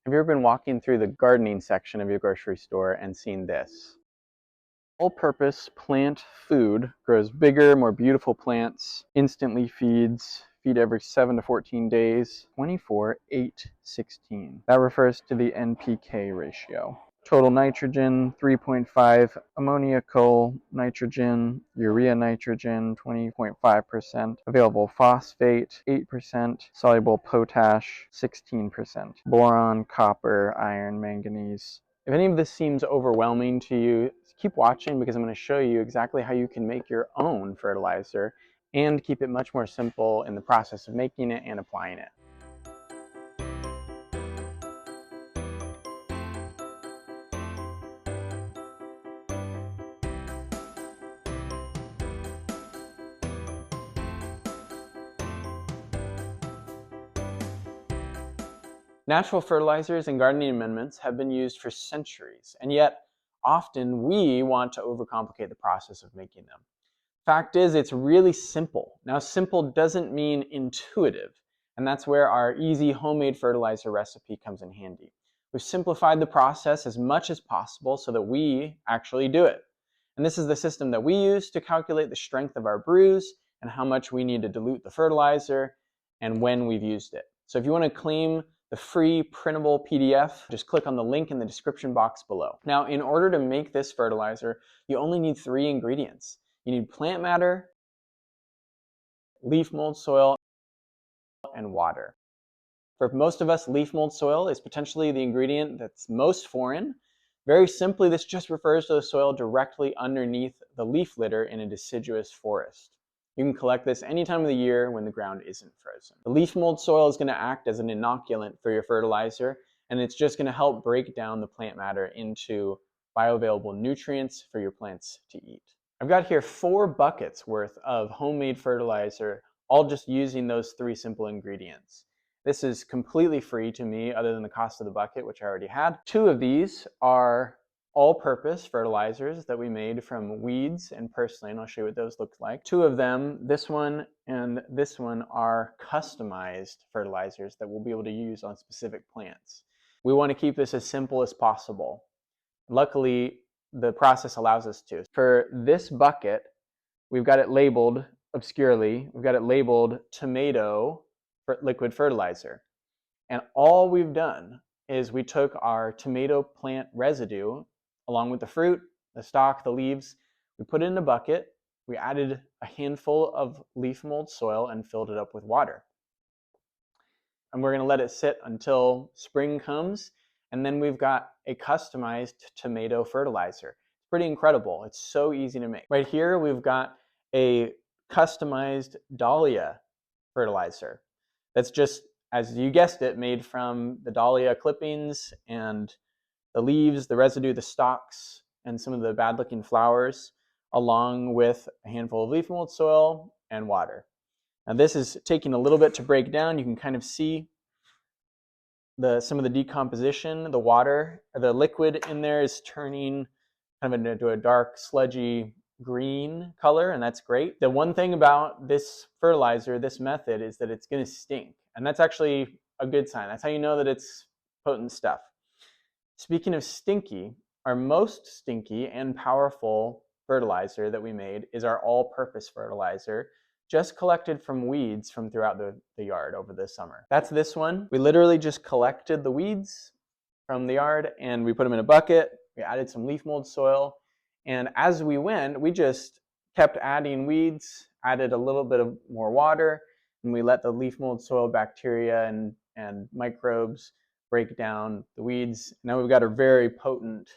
Have you ever been walking through the gardening section of your grocery store and seen this? All-purpose plant food grows bigger, more beautiful plants, instantly feed every 7 to 14 days, 24, 8, 16. That refers to the NPK ratio. Total nitrogen, 3.5, ammoniacal nitrogen, urea nitrogen, 20.5%, available phosphate, 8%, soluble potash, 16%, boron, copper, iron, manganese. If any of this seems overwhelming to you, keep watching because I'm going to show you exactly how you can make your own fertilizer and keep it much more simple in the process of making it and applying it. Natural fertilizers and gardening amendments have been used for centuries, and yet often we want to overcomplicate the process of making them. Fact is, it's really simple. Now, simple doesn't mean intuitive, and that's where our easy homemade fertilizer recipe comes in handy. We've simplified the process as much as possible so that we actually do it. And this is the system that we use to calculate the strength of our brews and how much we need to dilute the fertilizer and when we've used it. So if you want to claim the free printable PDF, just click on the link in the description box below. Now, in order to make this fertilizer, you only need 3 ingredients. You need plant matter, leaf mold soil, and water. For most of us, leaf mold soil is potentially the ingredient that's most foreign. Very simply, this just refers to the soil directly underneath the leaf litter in a deciduous forest. You can collect this any time of the year when the ground isn't frozen. The leaf mold soil is going to act as an inoculant for your fertilizer, and it's just going to help break down the plant matter into bioavailable nutrients for your plants to eat. I've got here 4 buckets worth of homemade fertilizer, all just using those 3 simple ingredients. This is completely free to me other than the cost of the bucket, which I already had. 2 of these are all-purpose fertilizers that we made from weeds and purslane. I'll show you what those look like. 2 of them, this one and this one, are customized fertilizers that we'll be able to use on specific plants. We want to keep this as simple as possible. Luckily, the process allows us to. For this bucket, we've got it labeled obscurely. We've got it labeled tomato liquid fertilizer. And all we've done is we took our tomato plant residue along with the fruit, the stalk, the leaves. We put it in a bucket. We added a handful of leaf mold soil and filled it up with water. And we're going to let it sit until spring comes. And then we've got a customized tomato fertilizer. It's pretty incredible. It's so easy to make. Right here, we've got a customized dahlia fertilizer. That's just, as you guessed it, made from the dahlia clippings and the leaves, the residue, the stalks, and some of the bad-looking flowers, along with a handful of leaf mold soil and water. Now this is taking a little bit to break down. You can kind of see some of the decomposition. The water, the liquid in there is turning kind of into a dark, sludgy green color, and that's great. The one thing about this fertilizer, this method, is that it's going to stink, and that's actually a good sign. That's how you know that it's potent stuff. Speaking of stinky, our most stinky and powerful fertilizer that we made is our all-purpose fertilizer, just collected from weeds from throughout the yard over the summer. That's this one. We literally just collected the weeds from the yard and we put them in a bucket. We added some leaf mold soil, and as we went, we just kept adding weeds, added a little bit of more water, and we let the leaf mold soil bacteria and microbes break down the weeds. Now we've got a very potent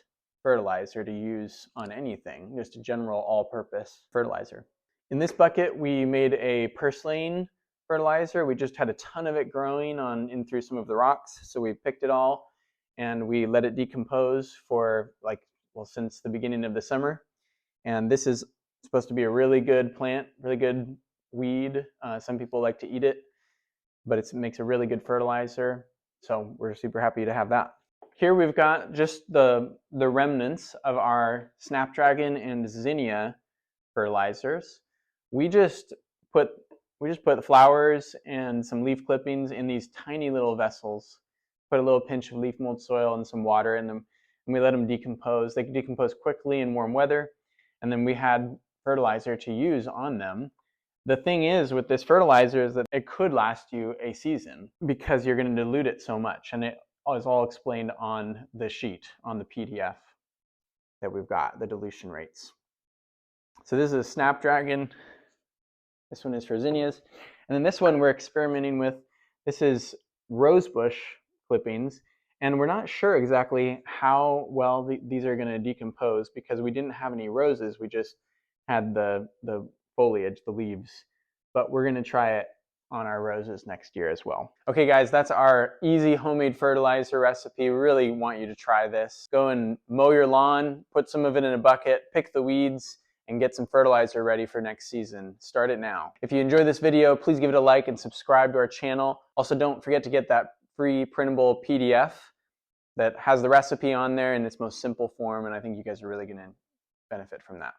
fertilizer to use on anything, just a general all-purpose fertilizer. In this bucket, we made a purslane fertilizer. We just had a ton of it growing in through some of the rocks, so we picked it all and we let it decompose for since the beginning of the summer. And this is supposed to be a really good plant, really good weed. Some people like to eat it, but it makes a really good fertilizer. So we're super happy to have that. Here we've got just the remnants of our Snapdragon and Zinnia fertilizers. We just put the flowers and some leaf clippings in these tiny little vessels put a little pinch of leaf mold soil and some water in them, and we let them decompose. They can decompose quickly in warm weather, and then we had fertilizer to use on them. The thing is with this fertilizer is that it could last you a season because you're going to dilute it so much, and it is all explained on the sheet, on the PDF that we've got, the dilution rates. So this is a snapdragon. This one is for zinnias. And then this one we're experimenting with. This is rosebush clippings. And we're not sure exactly how well these are going to decompose because we didn't have any roses. We just had the foliage, the leaves. But we're going to try it on our roses next year as well. Okay guys, that's our easy homemade fertilizer recipe. We really want you to try this. Go and mow your lawn, put some of it in a bucket, pick the weeds, and get some fertilizer ready for next season. Start it now. If you enjoyed this video, please give it a like and subscribe to our channel. Also, don't forget to get that free printable PDF that has the recipe on there in its most simple form, and I think you guys are really going to benefit from that.